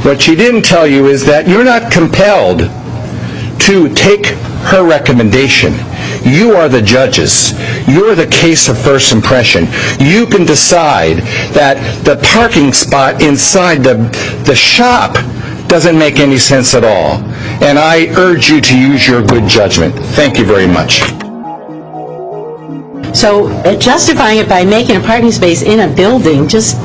What she didn't tell you is that you're not compelled to take her recommendation. You are the judges. You're the case of first impression. You can decide that the parking spot inside the shop doesn't make any sense at all. And I urge you to use your good judgment. Thank you very much. So justifying it by making a parking space in a building just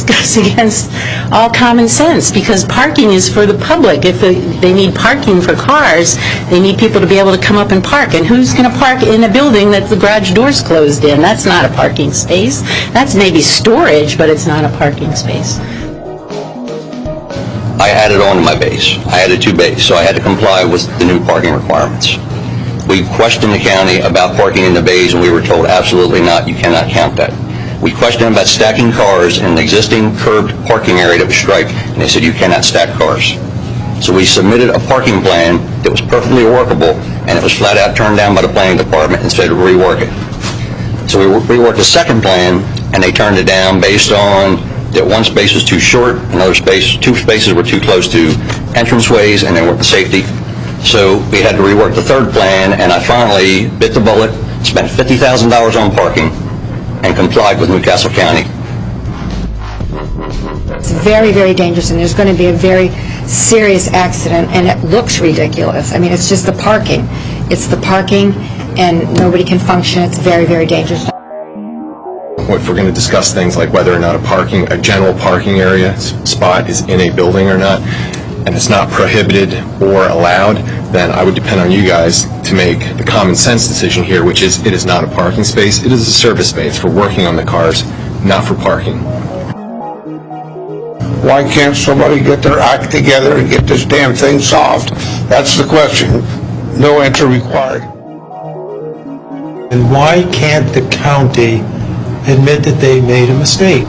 goes against all common sense, because parking is for the public. If they need parking for cars, they need people to be able to come up and park. And who's going to park in a building that the garage door's closed in? That's not a parking space. That's maybe storage, but it's not a parking space. I added on to my base. I added 2 bays, so I had to comply with the new parking requirements. We questioned the county about parking in the bays, and we were told absolutely not, you cannot count that. We questioned them about stacking cars in the existing curbed parking area that was striped, and they said you cannot stack cars. So we submitted a parking plan that was perfectly workable, and it was flat out turned down by the planning department and said rework it. So we reworked the second plan, and they turned it down based on that 1 space was too short, 2 spaces were too close to entranceways, and they weren't the safety. So we had to rework the third plan, and I finally bit the bullet, spent $50,000 on parking, and complied with Newcastle County. It's very, very dangerous, and there's going to be a very serious accident, and it looks ridiculous. I mean, it's just the parking. It's the parking, and nobody can function. It's very, very dangerous. If we're going to discuss things like whether or not a general parking area spot is in a building or not, and it's not prohibited or allowed, then I would depend on you guys to make the common sense decision here, which is it is not a parking space, it is a service space for working on the cars, not for parking. Why can't somebody get their act together and get this damn thing solved? That's the question. No answer required. And why can't the county admit that they made a mistake?